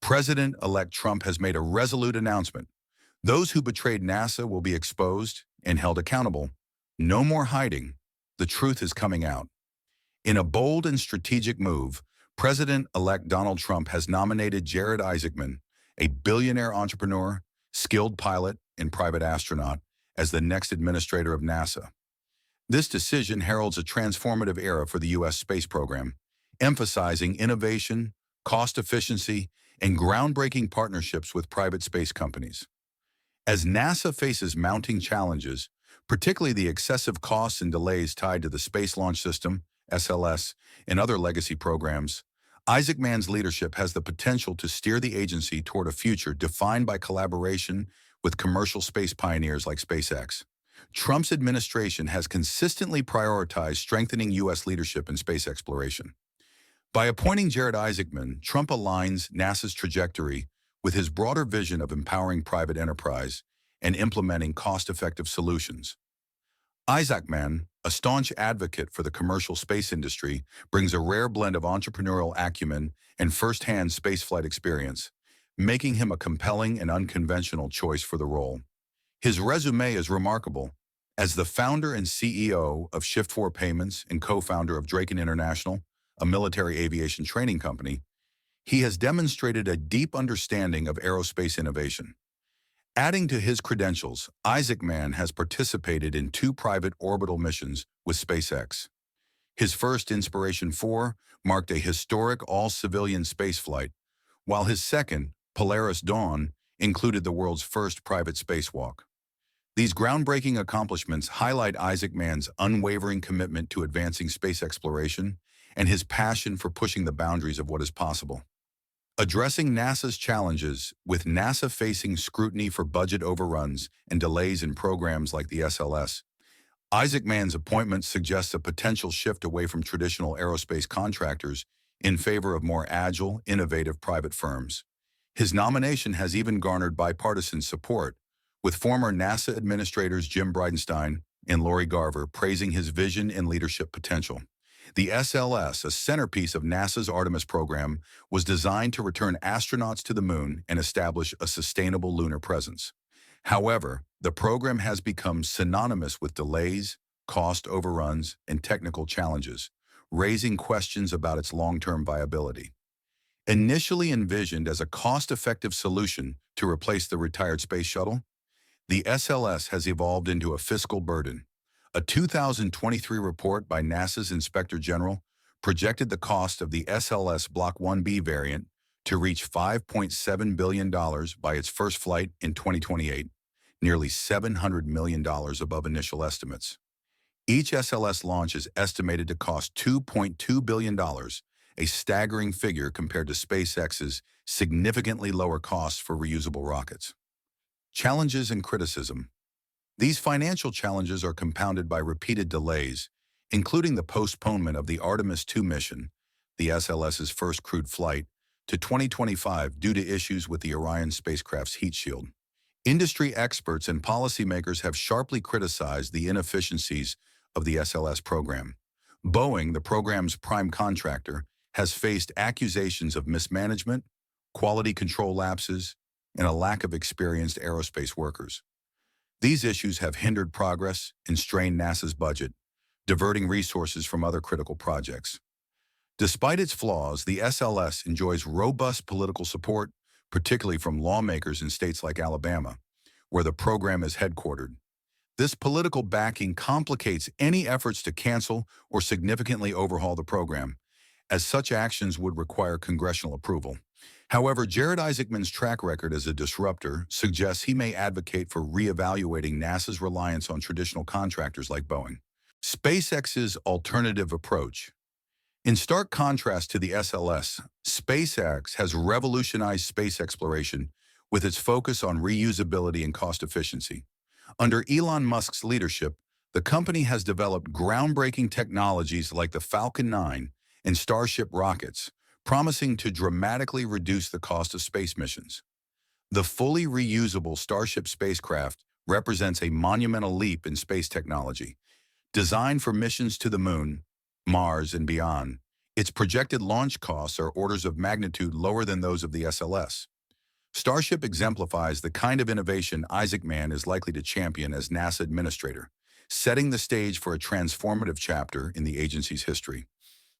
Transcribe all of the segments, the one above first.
President-elect Trump has made a resolute announcement. Those who betrayed NASA will be exposed and held accountable. No more hiding. The truth is coming out. In a bold and strategic move, President-elect Donald Trump has nominated Jared Isaacman, a billionaire entrepreneur, skilled pilot, and private astronaut, as the next administrator of NASA. This decision heralds a transformative era for the U.S. space program, emphasizing innovation, cost efficiency, and groundbreaking partnerships with private space companies. As NASA faces mounting challenges, particularly the excessive costs and delays tied to the Space Launch System, SLS, and other legacy programs, Isaacman's leadership has the potential to steer the agency toward a future defined by collaboration with commercial space pioneers like SpaceX. Trump's administration has consistently prioritized strengthening U.S. leadership in space exploration. By appointing Jared Isaacman, Trump aligns NASA's trajectory with his broader vision of empowering private enterprise and implementing cost-effective solutions. Isaacman, a staunch advocate for the commercial space industry, brings a rare blend of entrepreneurial acumen and first-hand spaceflight experience, making him a compelling and unconventional choice for the role. His resume is remarkable. As the founder and CEO of Shift4 Payments and co-founder of Draken International, a military aviation training company, he has demonstrated a deep understanding of aerospace innovation. Adding to his credentials, Isaacman has participated in 2 private orbital missions with SpaceX. His first, Inspiration 4, marked a historic all-civilian spaceflight, while his second, Polaris Dawn, included the world's first private spacewalk. These groundbreaking accomplishments highlight Isaacman's unwavering commitment to advancing space exploration and his passion for pushing the boundaries of what is possible. Addressing NASA's challenges, with NASA facing scrutiny for budget overruns and delays in programs like the SLS, Isaacman's appointment suggests a potential shift away from traditional aerospace contractors in favor of more agile, innovative private firms. His nomination has even garnered bipartisan support, with former NASA administrators Jim Bridenstine and Lori Garver praising his vision and leadership potential. The SLS, a centerpiece of NASA's Artemis program, was designed to return astronauts to the moon and establish a sustainable lunar presence. However, the program has become synonymous with delays, cost overruns, and technical challenges, raising questions about its long-term viability. Initially envisioned as a cost-effective solution to replace the retired space shuttle, the SLS has evolved into a fiscal burden. A 2023 report by NASA's Inspector General projected the cost of the SLS Block 1B variant to reach $5.7 billion by its first flight in 2028, nearly $700 million above initial estimates. Each SLS launch is estimated to cost $2.2 billion, a staggering figure compared to SpaceX's significantly lower costs for reusable rockets. Challenges and criticism. These financial challenges are compounded by repeated delays, including the postponement of the Artemis II mission, the SLS's first crewed flight, to 2025 due to issues with the Orion spacecraft's heat shield. Industry experts and policymakers have sharply criticized the inefficiencies of the SLS program. Boeing, the program's prime contractor, has faced accusations of mismanagement, quality control lapses, and a lack of experienced aerospace workers. These issues have hindered progress and strained NASA's budget, diverting resources from other critical projects. Despite its flaws, the SLS enjoys robust political support, particularly from lawmakers in states like Alabama, where the program is headquartered. This political backing complicates any efforts to cancel or significantly overhaul the program, as such actions would require congressional approval. However, Jared Isaacman's track record as a disruptor suggests he may advocate for reevaluating NASA's reliance on traditional contractors like Boeing. SpaceX's alternative approach. In stark contrast to the SLS, SpaceX has revolutionized space exploration with its focus on reusability and cost efficiency. Under Elon Musk's leadership, the company has developed groundbreaking technologies like the Falcon 9 and Starship rockets, promising to dramatically reduce the cost of space missions. The fully reusable Starship spacecraft represents a monumental leap in space technology. Designed for missions to the Moon, Mars, and beyond, Its projected launch costs are orders of magnitude lower than those of the SLS. Starship exemplifies the kind of innovation Isaac Mann is likely to champion as NASA administrator, setting the stage for a transformative chapter in the agency's history.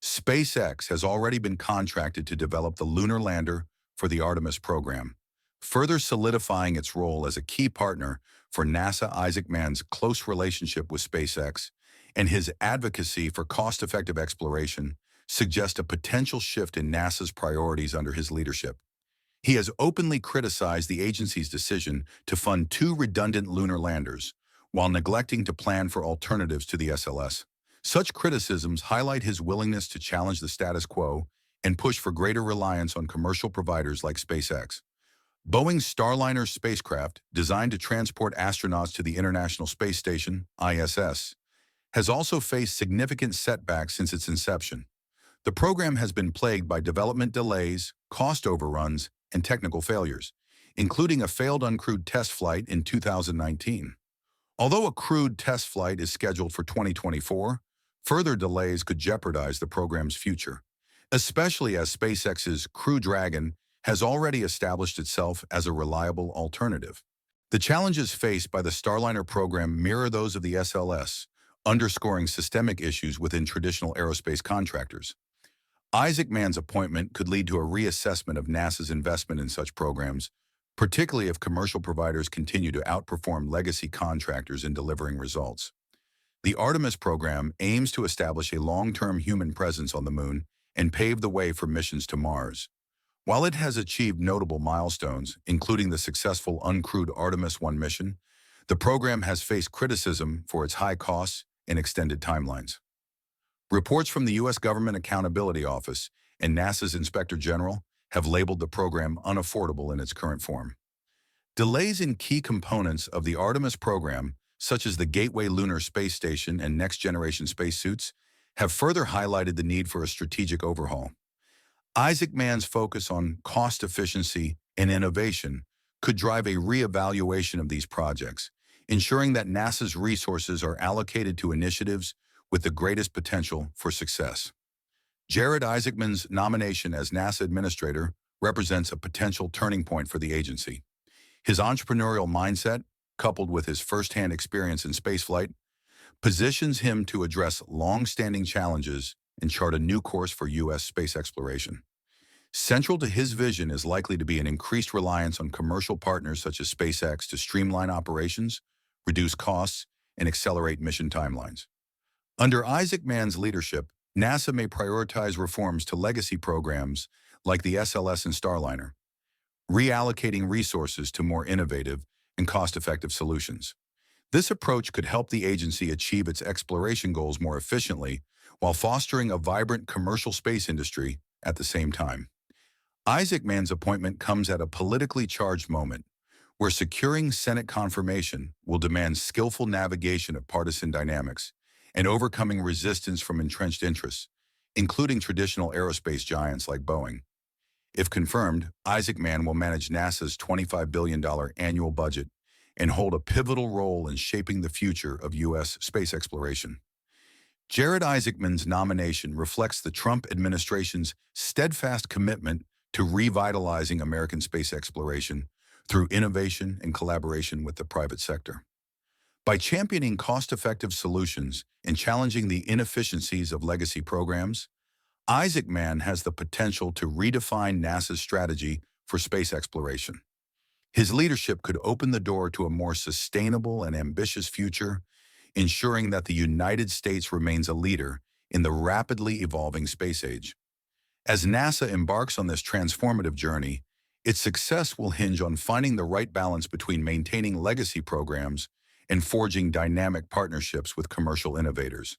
SpaceX has already been contracted to develop the lunar lander for the Artemis program, further solidifying its role as a key partner for NASA. Isaac Mann's close relationship with SpaceX and his advocacy for cost-effective exploration suggest a potential shift in NASA's priorities under his leadership. He has openly criticized the agency's decision to fund two redundant lunar landers, while neglecting to plan for alternatives to the SLS. Such criticisms highlight his willingness to challenge the status quo and push for greater reliance on commercial providers like SpaceX. Boeing's Starliner spacecraft, designed to transport astronauts to the International Space Station, ISS, has also faced significant setbacks since its inception. The program has been plagued by development delays, cost overruns, and technical failures, including a failed uncrewed test flight in 2019. Although a crewed test flight is scheduled for 2024, further delays could jeopardize the program's future, especially as SpaceX's Crew Dragon has already established itself as a reliable alternative. The challenges faced by the Starliner program mirror those of the SLS, underscoring systemic issues within traditional aerospace contractors. Isaac Mann's appointment could lead to a reassessment of NASA's investment in such programs, particularly if commercial providers continue to outperform legacy contractors in delivering results. The Artemis program aims to establish a long-term human presence on the Moon and pave the way for missions to Mars. While it has achieved notable milestones, including the successful uncrewed Artemis 1 mission, the program has faced criticism for its high costs and extended timelines. Reports from the U.S. Government Accountability Office and NASA's Inspector General have labeled the program unaffordable in its current form. Delays in key components of the Artemis program, such as the Gateway Lunar Space Station and next-generation spacesuits, have further highlighted the need for a strategic overhaul. Isaac Mann's focus on cost efficiency and innovation could drive a reevaluation of these projects, ensuring that NASA's resources are allocated to initiatives with the greatest potential for success. Jared Isaacman's nomination as NASA Administrator represents a potential turning point for the agency. His entrepreneurial mindset, coupled with his firsthand experience in spaceflight, positions him to address long-standing challenges and chart a new course for U.S. space exploration. Central to his vision is likely to be an increased reliance on commercial partners such as SpaceX to streamline operations, reduce costs, and accelerate mission timelines. Under Isaac Mann's leadership, NASA may prioritize reforms to legacy programs like the SLS and Starliner, reallocating resources to more innovative and cost-effective solutions. This approach could help the agency achieve its exploration goals more efficiently while fostering a vibrant commercial space industry at the same time. Isaac Mann's appointment comes at a politically charged moment, where securing Senate confirmation will demand skillful navigation of partisan dynamics and overcoming resistance from entrenched interests, including traditional aerospace giants like Boeing. If confirmed, Isaac Mann will manage NASA's $25 billion annual budget and hold a pivotal role in shaping the future of U.S. space exploration. Jared Isaacman's nomination reflects the Trump administration's steadfast commitment to revitalizing American space exploration through innovation and collaboration with the private sector. By championing cost-effective solutions and challenging the inefficiencies of legacy programs, Isaac Mann has the potential to redefine NASA's strategy for space exploration. His leadership could open the door to a more sustainable and ambitious future, ensuring that the United States remains a leader in the rapidly evolving space age. As NASA embarks on this transformative journey, its success will hinge on finding the right balance between maintaining legacy programs and forging dynamic partnerships with commercial innovators.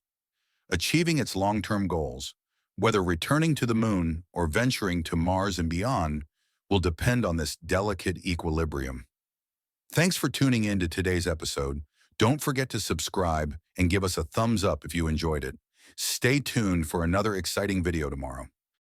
Achieving its long-term goals, whether returning to the Moon or venturing to Mars and beyond, will depend on this delicate equilibrium. Thanks for tuning in to today's episode. Don't forget to subscribe and give us a thumbs up if you enjoyed it. Stay tuned for another exciting video tomorrow.